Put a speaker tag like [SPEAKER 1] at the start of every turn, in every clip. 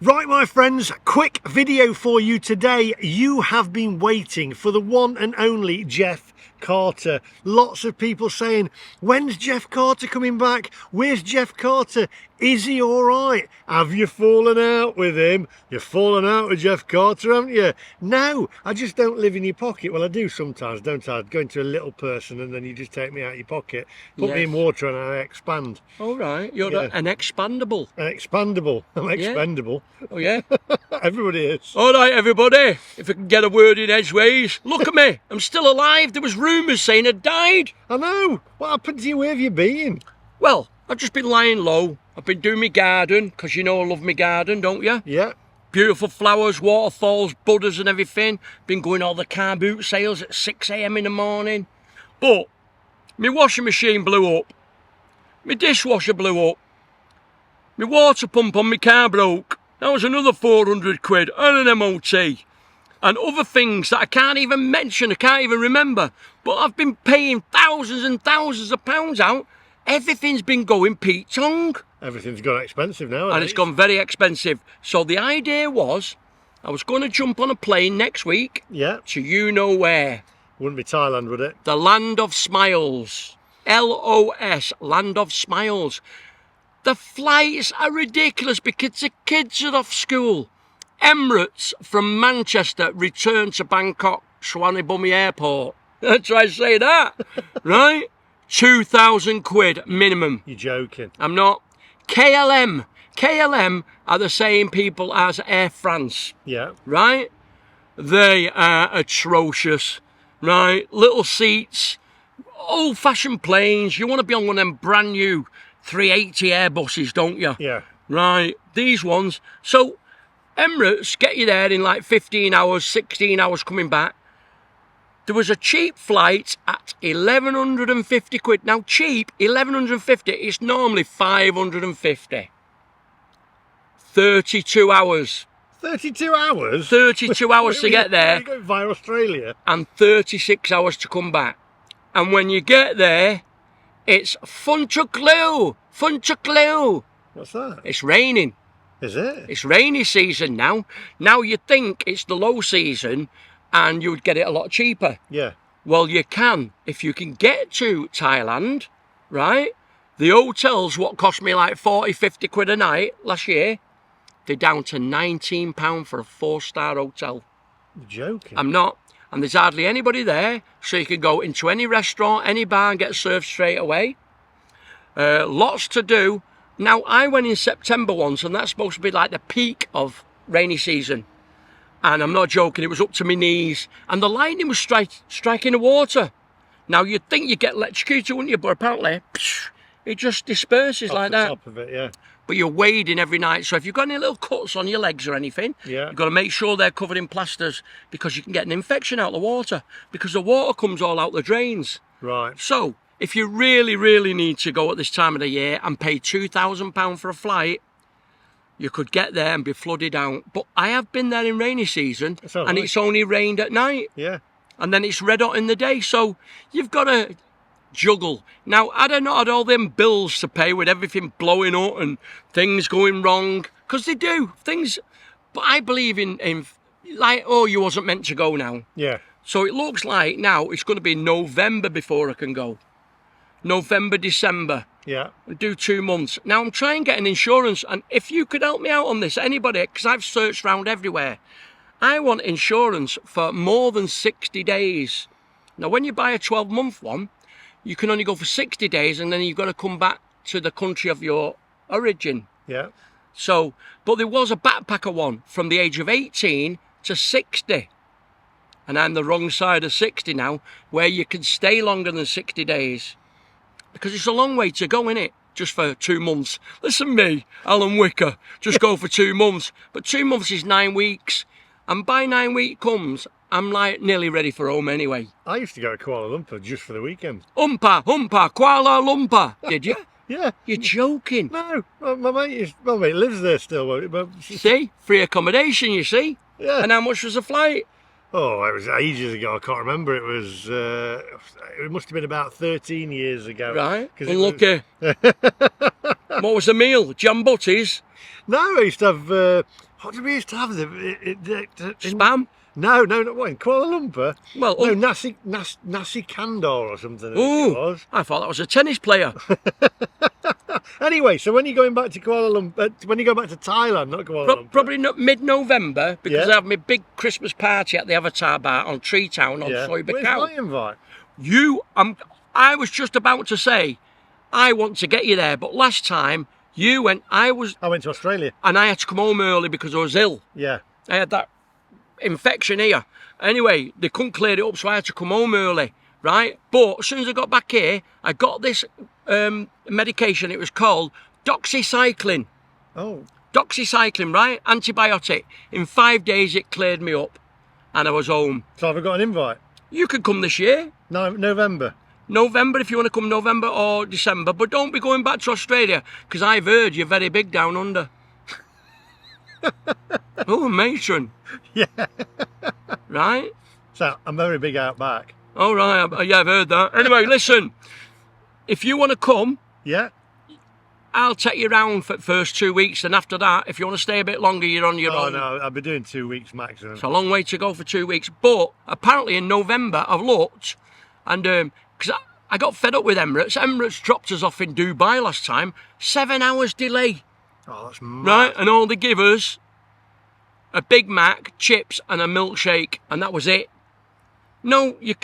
[SPEAKER 1] Right, my friends, quick video for you today. You have been waiting for the one and only Jeff Carter. Lots of people saying, when's Jeff Carter coming back? Where's Jeff Carter? Is he all right? Have you fallen out with him? You've fallen out with Jeff Carter, haven't you? No, I just don't live in your pocket. Well, I do sometimes, don't I? Go into a little person and then you just take me out of your pocket, put me in water and I expand.
[SPEAKER 2] All right, you're an expandable.
[SPEAKER 1] An expandable. I'm expendable.
[SPEAKER 2] Oh, yeah?
[SPEAKER 1] Everybody is.
[SPEAKER 2] All right, everybody, if I can get a word in edgeways, look at me. I'm still alive. There was rumours saying I died.
[SPEAKER 1] I know. What happened to you? Where have you been?
[SPEAKER 2] Well, I've just been lying low. I've been doing my garden, because you know I love my garden, don't you?
[SPEAKER 1] Yeah.
[SPEAKER 2] Beautiful flowers, waterfalls, budders and everything. Been going all the car boot sales at 6 AM in the morning. But my washing machine blew up. My dishwasher blew up. My water pump on my car broke. That was another 400 quid and an MOT. And other things that I can't even mention, I can't even remember. But I've been paying thousands and thousands of pounds out. Everything's been going Pete Tong.
[SPEAKER 1] Everything's gone expensive now,
[SPEAKER 2] and it's gone very expensive. So the idea was, I was going to jump on a plane next week.
[SPEAKER 1] Yeah.
[SPEAKER 2] To you know where.
[SPEAKER 1] Wouldn't be Thailand, would it?
[SPEAKER 2] The Land of Smiles. LOS, Land of Smiles. The flights are ridiculous because the kids are off school. Emirates from Manchester return to Bangkok Swanee Airport. Try to say that, right? 2,000 quid minimum.
[SPEAKER 1] You're joking.
[SPEAKER 2] I'm not. KLM are the same people as Air France.
[SPEAKER 1] Yeah.
[SPEAKER 2] Right? They are atrocious. Right? Little seats, old-fashioned planes. You want to be on one of them brand new 380 Airbuses, don't you?
[SPEAKER 1] Yeah.
[SPEAKER 2] Right. These ones. So Emirates get you there in like 15 hours, 16 hours coming back. There was a cheap flight at 1,150 quid. Now cheap, 1,150, it's normally 550. 32 hours.
[SPEAKER 1] 32 hours?
[SPEAKER 2] 32 hours to get there.
[SPEAKER 1] You go via Australia.
[SPEAKER 2] And 36 hours to come back. And when you get there, it's fun to glue. Fun to glue.
[SPEAKER 1] What's that?
[SPEAKER 2] It's raining.
[SPEAKER 1] Is it?
[SPEAKER 2] It's rainy season now. Now you think it's the low season and you would get it a lot cheaper.
[SPEAKER 1] Yeah.
[SPEAKER 2] Well, you can. If you can get to Thailand, right? The hotels, what cost me like 40, 50 quid a night last year, they're down to £19 for a 4-star hotel.
[SPEAKER 1] You're joking.
[SPEAKER 2] I'm not. And there's hardly anybody there, so you can go into any restaurant, any bar and get served straight away. Lots to do. Now, I went in September once, and that's supposed to be like the peak of rainy season. And I'm not joking, it was up to my knees. And the lightning was striking the water. Now, you'd think you'd get electrocuted, wouldn't you? But apparently, it just disperses like that.
[SPEAKER 1] Top of it, yeah.
[SPEAKER 2] But you're wading every night. So if you've got any little cuts on your legs or anything, you've got to make sure they're covered in plasters because you can get an infection out of the water because the water comes all out the drains.
[SPEAKER 1] Right.
[SPEAKER 2] So if you really, really need to go at this time of the year and pay £2,000 for a flight, you could get there and be flooded out. But I have been there in rainy season and it's only rained at night.
[SPEAKER 1] Yeah.
[SPEAKER 2] And then it's red hot in the day. So you've got to juggle. Now, I don't know, had all them bills to pay with everything blowing up and things going wrong. Because they do. Things. But I believe in like, oh, you wasn't meant to go now.
[SPEAKER 1] Yeah.
[SPEAKER 2] So it looks like now it's going to be November before I can go. November, December.
[SPEAKER 1] Yeah.
[SPEAKER 2] Do 2 months. Now I'm trying to get an insurance, and if you could help me out on this, anybody, because I've searched around everywhere. I want insurance for more than 60 days. Now when you buy a 12-month one, you can only go for 60 days and then you've got to come back to the country of your origin.
[SPEAKER 1] Yeah.
[SPEAKER 2] So, but there was a backpacker one from the age of 18 to 60. And I'm the wrong side of 60 now, where you can stay longer than 60 days. Because it's a long way to go, innit? Just for 2 months. Listen me, Alan Wicker, just go for 2 months. But 2 months is 9 weeks. And by 9 week comes, I'm like nearly ready for home anyway.
[SPEAKER 1] I used to go to Kuala Lumpur just for the weekend.
[SPEAKER 2] Kuala Lumpur, did you?
[SPEAKER 1] Yeah.
[SPEAKER 2] You're joking.
[SPEAKER 1] No, my mate lives there still. But
[SPEAKER 2] see, free accommodation, you see.
[SPEAKER 1] Yeah.
[SPEAKER 2] And how much was the flight?
[SPEAKER 1] Oh, it was ages ago. I can't remember. It was. It must have been about 13 years ago.
[SPEAKER 2] Right. Unlucky. What was the meal? Jam butties?
[SPEAKER 1] No, I used to have What did we used to have?
[SPEAKER 2] Spam?
[SPEAKER 1] No, what, in Kuala Lumpur?
[SPEAKER 2] Well,
[SPEAKER 1] no, nasi kandar or something.
[SPEAKER 2] Ooh,
[SPEAKER 1] It was.
[SPEAKER 2] I thought that was a tennis player.
[SPEAKER 1] Anyway, so when you're going back to Kuala Lumpur, when you go back to Thailand, not Kuala Lumpur.
[SPEAKER 2] Probably not mid-November, because
[SPEAKER 1] Yeah.
[SPEAKER 2] I have my big Christmas party at the Avatar Bar on Tree Town on Soy
[SPEAKER 1] Where's
[SPEAKER 2] Bacau.
[SPEAKER 1] my invite?
[SPEAKER 2] I was just about to say, I want to get you there, but last time you went,
[SPEAKER 1] I went to Australia.
[SPEAKER 2] and I had to come home early because I was ill.
[SPEAKER 1] Yeah.
[SPEAKER 2] I had that infection here. Anyway, they couldn't clear it up, so I had to come home early, right? But as soon as I got back here, I got this medication. It was called doxycycline.
[SPEAKER 1] Oh.
[SPEAKER 2] Doxycycline, right? Antibiotic. In 5 days, it cleared me up, and I was home.
[SPEAKER 1] So have I got an invite?
[SPEAKER 2] You could come this year.
[SPEAKER 1] No, November.
[SPEAKER 2] November, if you want to come November or December. But don't be going back to Australia, because I've heard you're very big down under. Oh, matron.
[SPEAKER 1] Yeah.
[SPEAKER 2] Right?
[SPEAKER 1] So I'm very big out back.
[SPEAKER 2] All right, yeah, I've heard that. Anyway, listen, if you want to come,
[SPEAKER 1] Yeah.
[SPEAKER 2] I'll take you round for the first 2 weeks, and after that, if you want to stay a bit longer, you're on your
[SPEAKER 1] Oh
[SPEAKER 2] own.
[SPEAKER 1] no, I'll be doing 2 weeks maximum.
[SPEAKER 2] It's a long way to go for 2 weeks. But apparently in November, I've looked, and because I got fed up with Emirates. Emirates dropped us off in Dubai last time. 7 hours delay,
[SPEAKER 1] Oh, that's mad.
[SPEAKER 2] right? And all they give us, a Big Mac, chips, and a milkshake, and that was it. No, you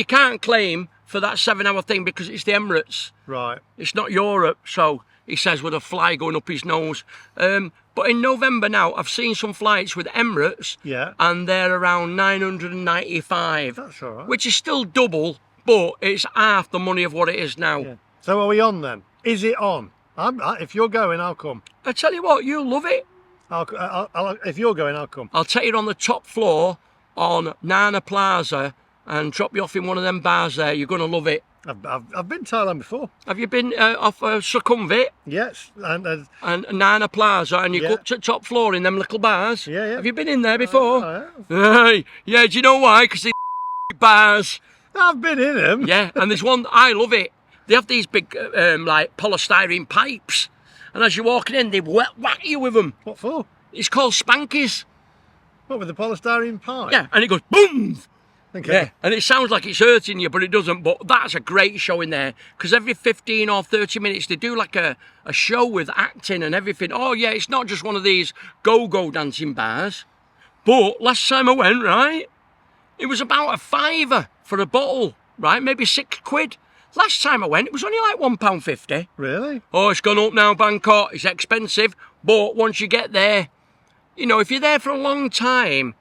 [SPEAKER 2] can't claim for that 7 hour thing because it's the Emirates.
[SPEAKER 1] Right.
[SPEAKER 2] It's not Europe, so he says with a fly going up his nose. But in November now, I've seen some flights with Emirates,
[SPEAKER 1] Yeah.
[SPEAKER 2] and they're around 995,
[SPEAKER 1] That's all right.
[SPEAKER 2] which is still double, but it's half the money of what it is now.
[SPEAKER 1] Yeah. So are we on then? Is it on? If you're going, I'll come.
[SPEAKER 2] I tell you what, you'll love it.
[SPEAKER 1] If you're going, I'll come.
[SPEAKER 2] I'll take you on the top floor on Nana Plaza and drop you off in one of them bars there. You're going to love it.
[SPEAKER 1] I've been to Thailand before.
[SPEAKER 2] Have you been off Sukhumvit
[SPEAKER 1] Yes, and
[SPEAKER 2] and Nana Plaza, and you
[SPEAKER 1] Yeah.
[SPEAKER 2] go up to the top floor in them little bars?
[SPEAKER 1] Yeah.
[SPEAKER 2] Have you been in there before?
[SPEAKER 1] I have.
[SPEAKER 2] Aye. Yeah, do you know why? Because they bars.
[SPEAKER 1] I've been in them.
[SPEAKER 2] Yeah, and there's one, I love it. They have these big, like, polystyrene pipes, and as you're walking in, they whack you with them.
[SPEAKER 1] What for?
[SPEAKER 2] It's called Spankies.
[SPEAKER 1] What, with the polystyrene pipe?
[SPEAKER 2] Yeah, and it goes boom.
[SPEAKER 1] Okay.
[SPEAKER 2] Yeah, and it sounds like it's hurting you, but it doesn't. But that's a great show in there, because every 15 or 30 minutes they do like a show with acting and everything. Oh yeah, it's not just one of these go-go dancing bars. But last time I went, right, it was about a £5 for a bottle, right, maybe £6. Last time I went, it was only like £1.50.
[SPEAKER 1] Really?
[SPEAKER 2] Oh, it's gone up now, Bangkok. It's expensive, but once you get there, you know, if you're there for a long time,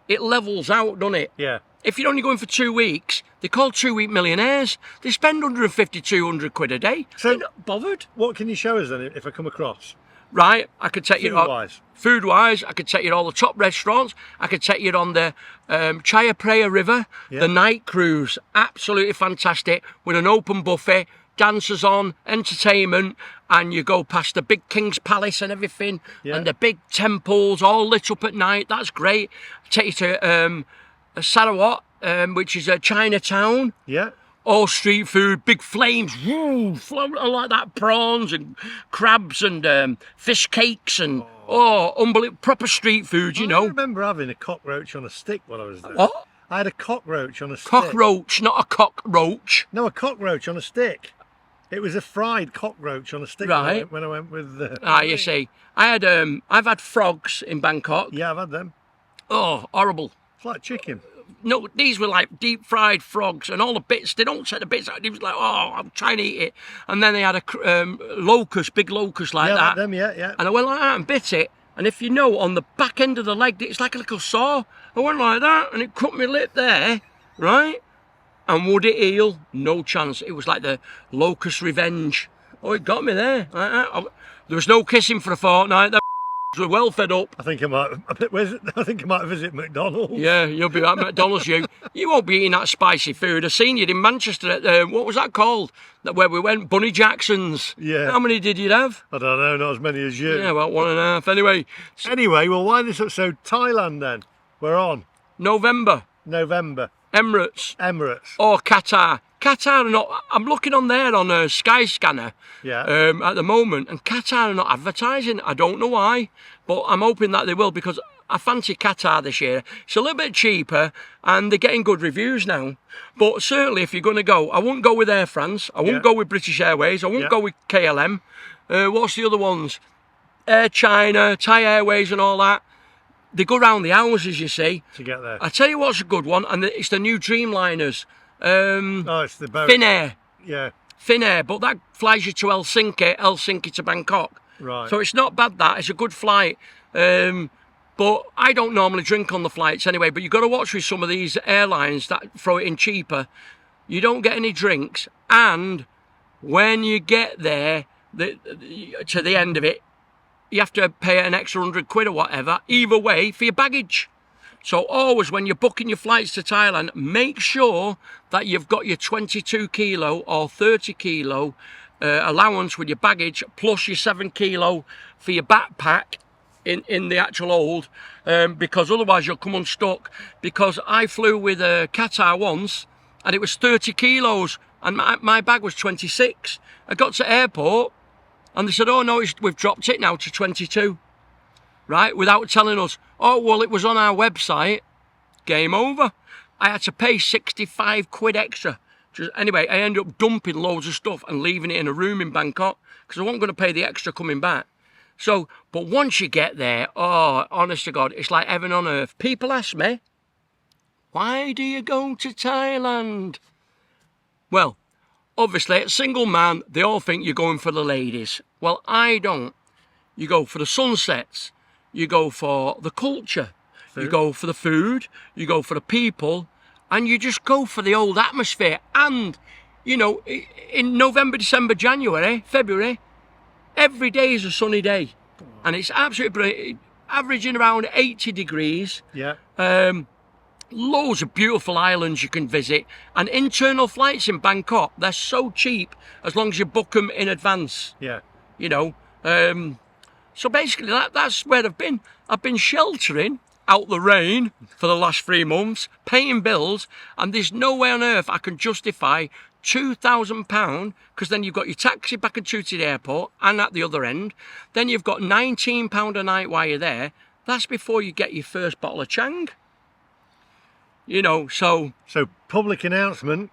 [SPEAKER 2] it levels out, doesn't it?
[SPEAKER 1] Yeah.
[SPEAKER 2] If you're only going for 2 weeks, they're called 2-week millionaires. They spend 150, 200 quid a day.
[SPEAKER 1] So-
[SPEAKER 2] They're not bothered.
[SPEAKER 1] What can you show us then if I come across?
[SPEAKER 2] Right, I could take you...
[SPEAKER 1] Food-wise?
[SPEAKER 2] Food-wise, I could take you to all the top restaurants. I could take you on the Chaya Praya River,
[SPEAKER 1] Yeah.
[SPEAKER 2] the night cruise. Absolutely fantastic, with an open buffet, dancers on, entertainment, and you go past the big King's Palace and everything,
[SPEAKER 1] Yeah.
[SPEAKER 2] and the big temples all lit up at night. That's great. Take you to Sarawak, which is a Chinatown.
[SPEAKER 1] Yeah.
[SPEAKER 2] All street food, big flames, woo, floating like that, prawns and crabs and fish cakes and unbelievable, proper street food, you
[SPEAKER 1] I
[SPEAKER 2] know.
[SPEAKER 1] remember having a cockroach on a stick when I was there.
[SPEAKER 2] What?
[SPEAKER 1] I had a cockroach on a stick.
[SPEAKER 2] Cockroach, not a cockroach.
[SPEAKER 1] No, a cockroach on a stick. It was a fried cockroach on a stick.
[SPEAKER 2] Right.
[SPEAKER 1] When I went with.
[SPEAKER 2] You see, I've had frogs in Bangkok.
[SPEAKER 1] Yeah, I've had them.
[SPEAKER 2] Oh, horrible.
[SPEAKER 1] It's like chicken.
[SPEAKER 2] No, these were like deep fried frogs, and all the bits, they don't set the bits out. It was like, oh, I'm trying to eat it. And then they had a locust, big locust like
[SPEAKER 1] Yeah,
[SPEAKER 2] that.
[SPEAKER 1] like them, yeah.
[SPEAKER 2] And I went like that and bit it. And if you know, on the back end of the leg, it's like a little saw. I went like that, and it cut my lip there, right? And would it heal? No chance. It was like the Locust Revenge. Oh, it got me there. Like that. There was no kissing for a fortnight. They were well fed up.
[SPEAKER 1] I think I might. I think I might visit McDonald's.
[SPEAKER 2] Yeah, you'll be at McDonald's, you. You won't be eating that spicy food. I seen you in Manchester at, what was that called? Where we went, Bunny Jackson's.
[SPEAKER 1] Yeah.
[SPEAKER 2] How many did you have?
[SPEAKER 1] I don't know, not as many as you.
[SPEAKER 2] Yeah, about 1.5. Anyway,
[SPEAKER 1] Anyway, we'll wind this up. So Thailand then. We're on.
[SPEAKER 2] November,
[SPEAKER 1] November.
[SPEAKER 2] Emirates,
[SPEAKER 1] Emirates.
[SPEAKER 2] or Qatar. Qatar are not. I'm looking on there on a Skyscanner at the moment, and Qatar are not advertising. I don't know why, but I'm hoping that they will, because I fancy Qatar this year. It's a little bit cheaper and they're getting good reviews now. But certainly if you're going to go, I won't go with Air France. I won't go with British Airways. I won't go with KLM. What's the other ones? Air China, Thai Airways and all that. They go round the houses, you see.
[SPEAKER 1] To get there.
[SPEAKER 2] I tell you what's a good one, and it's the new Dreamliners.
[SPEAKER 1] It's the boat.
[SPEAKER 2] Finnair.
[SPEAKER 1] Yeah.
[SPEAKER 2] Finnair, but that flies you to Helsinki to Bangkok.
[SPEAKER 1] Right.
[SPEAKER 2] So it's not bad, that. It's a good flight. But I don't normally drink on the flights anyway, but you've got to watch with some of these airlines that throw it in cheaper. You don't get any drinks, and when you get there, to the end of it, you have to pay an extra £100 or whatever, either way, for your baggage. So always, when you're booking your flights to Thailand, make sure that you've got your 22 kilo or 30 kilo allowance with your baggage, plus your 7 kilo for your backpack in the actual hold, because otherwise you'll come unstuck. Because I flew with Qatar once, and it was 30 kilos, and my bag was 26. I got to airport, and they said, oh no, we've dropped it now to 22. Right, without telling us. Oh, well, it was on our website. Game over. I had to pay 65 quid extra. Anyway, I ended up dumping loads of stuff and leaving it in a room in Bangkok, because I wasn't going to pay the extra coming back. So, but once you get there, oh, honest to God, it's like heaven on earth. People ask me, why do you go to Thailand? Well, obviously, a single man, they all think you're going for the ladies. Well, I don't. You go for the sunsets. You go for the culture. Food. You go for the food. You go for the people. And you just go for the old atmosphere. And, you know, in November, December, January, February, every day is a sunny day. And it's absolutely brilliant. Averaging around 80 degrees.
[SPEAKER 1] Yeah.
[SPEAKER 2] Loads of beautiful islands you can visit. And internal flights in Bangkok, they're so cheap as long as you book them in advance.
[SPEAKER 1] Yeah.
[SPEAKER 2] You know. So basically, that's where I've been. I've been sheltering out the rain for the last 3 months, paying bills, and there's no way on earth I can justify £2,000, because then you've got your taxi back and to the airport and at the other end. Then you've got £19 a night while you're there. That's before you get your first bottle of Chang. You know, so...
[SPEAKER 1] So, public announcement,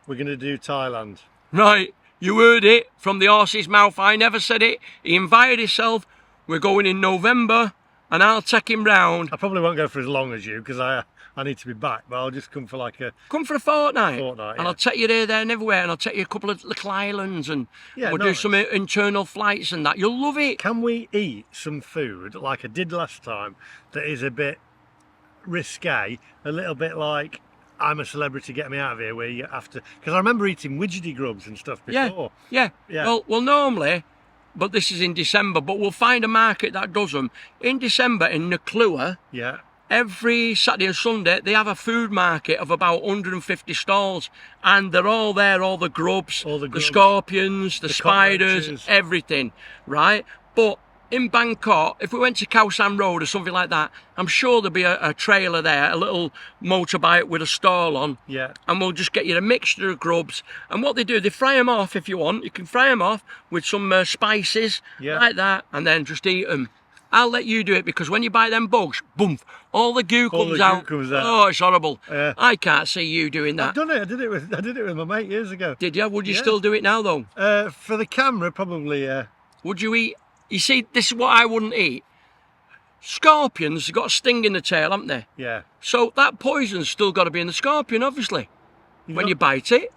[SPEAKER 1] we're going to do Thailand.
[SPEAKER 2] Right, you heard it from the horse's mouth. I never said it. He invited himself. We're going in November, and I'll take him round.
[SPEAKER 1] I probably won't go for as long as you, because I need to be back, but I'll just come for like a...
[SPEAKER 2] Come for a fortnight.
[SPEAKER 1] Yeah.
[SPEAKER 2] And I'll take you there and everywhere, and I'll take you a couple of little islands, and we'll do some internal flights and that. You'll love it.
[SPEAKER 1] Can we eat some food, like I did last time, that is a bit risque, a little bit like I'm a celebrity, get me out of here, where you have to... Because I remember eating widgety grubs and stuff before.
[SPEAKER 2] Yeah. Well, normally... But this is in December, but we'll find a market that does them. In December, in Nuklua, every Saturday and Sunday, they have a food market of about 150 stalls. And they're all there, all the grubs, the scorpions, the spiders,
[SPEAKER 1] cockroaches.
[SPEAKER 2] Everything, right? But in Bangkok, if we went to Khao San Road or something like that, I'm sure there'll be a trailer there, a little motorbike with a stall on.
[SPEAKER 1] Yeah.
[SPEAKER 2] And we'll just get you a mixture of grubs. And what they do, they fry them off if you want. You can fry them off with some spices, like that, and then just eat them. I'll let you do it, because when you bite them bugs, boom, all the goo comes out. Oh, it's horrible. Yeah. I can't see you doing that.
[SPEAKER 1] I've done it. I did it with my mate years ago.
[SPEAKER 2] Did you? Would you still do it now, though?
[SPEAKER 1] For the camera, probably, yeah.
[SPEAKER 2] Would you eat... You see, this is what I wouldn't eat. Scorpions have got a sting in the tail, haven't they? Yeah. So that poison's still got to be in the scorpion, obviously. When you bite it.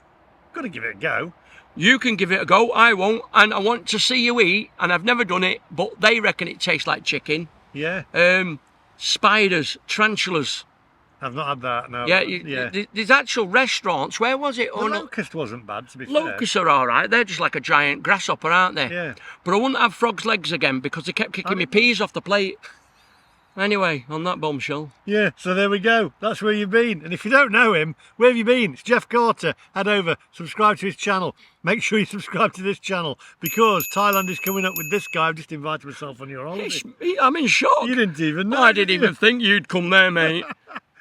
[SPEAKER 1] Got to give it a go.
[SPEAKER 2] You can give it a go, I won't. And I want to see you eat, and I've never done it, but they reckon it tastes like chicken.
[SPEAKER 1] Yeah.
[SPEAKER 2] Spiders, tarantulas.
[SPEAKER 1] I've not had that, no.
[SPEAKER 2] Yeah, there's actual restaurants. Where was it?
[SPEAKER 1] The locust wasn't bad, to be fair.
[SPEAKER 2] Locusts are all right. They're just like a giant grasshopper, aren't they?
[SPEAKER 1] Yeah.
[SPEAKER 2] But I wouldn't have frog's legs again, because they kept kicking me peas off the plate. Anyway, on that bombshell. Yeah,
[SPEAKER 1] so there we go. That's where you've been. And if you don't know him, where have you been? It's Jeff Carter. Head over, subscribe to his channel. Make sure you subscribe to this channel, because Thailand is coming up with this guy. I've just invited myself on your holiday.
[SPEAKER 2] I'm in shock.
[SPEAKER 1] You didn't even know.
[SPEAKER 2] I didn't even think you'd come there, mate.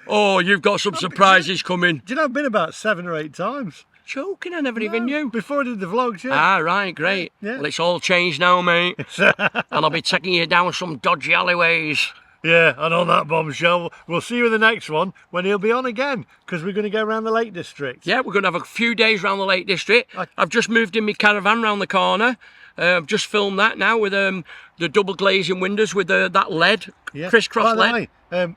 [SPEAKER 2] Oh, you've got some surprises coming.
[SPEAKER 1] Do you know, I've been about 7 or 8 times.
[SPEAKER 2] Joking, I never even knew.
[SPEAKER 1] Before I did the vlogs, yeah.
[SPEAKER 2] Ah, right, great.
[SPEAKER 1] Yeah.
[SPEAKER 2] Well, it's all changed now, mate. And I'll be taking you down some dodgy alleyways.
[SPEAKER 1] Yeah, and on that bombshell, we'll see you in the next one when he'll be on again, because we're going to go around the Lake District.
[SPEAKER 2] Yeah, we're going to have a few days around the Lake District. I've just moved in my caravan round the corner. I've just filmed that now with the double glazing windows with that LED, crisscross LED.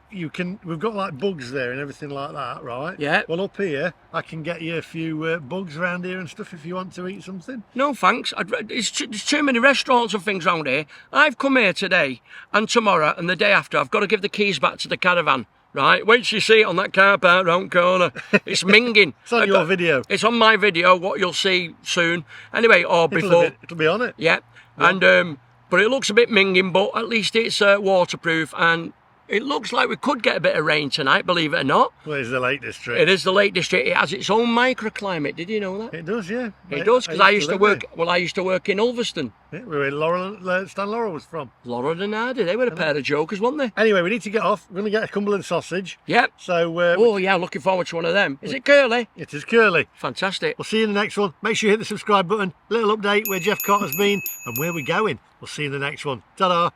[SPEAKER 1] We've got like bugs there and everything like that, right?
[SPEAKER 2] Yeah.
[SPEAKER 1] Well, up here, I can get you a few bugs around here and stuff if you want to eat something.
[SPEAKER 2] No, thanks. There's too many restaurants and things around here. I've come here today and tomorrow and the day after. I've got to give the keys back to the caravan. Right, wait till you see it on that car park round corner. It's minging.
[SPEAKER 1] It's on your video.
[SPEAKER 2] It's on my video, what you'll see soon. Anyway, or before.
[SPEAKER 1] It'll be on it.
[SPEAKER 2] Yeah. And but it looks a bit minging, but at least it's waterproof, and it looks like we could get a bit of rain tonight, believe it or not.
[SPEAKER 1] Well, it's the Lake District.
[SPEAKER 2] It is the Lake District. It has its own microclimate. Did you know that?
[SPEAKER 1] It does, yeah.
[SPEAKER 2] It does, because I used to work. Well, I used to work in Ulverston.
[SPEAKER 1] Yeah, where Stan Laurel was from.
[SPEAKER 2] Laura and Hardy, they were a pair of jokers, weren't they?
[SPEAKER 1] Anyway, we need to get off. We're going to get a Cumberland Sausage.
[SPEAKER 2] Yep.
[SPEAKER 1] So.
[SPEAKER 2] Oh yeah, looking forward to one of them. Is it curly?
[SPEAKER 1] It is curly.
[SPEAKER 2] Fantastic.
[SPEAKER 1] We'll see you in the next one. Make sure you hit the subscribe button. Little update where Jeff Carter's been and where we're going. We'll see you in the next one. Ta-da.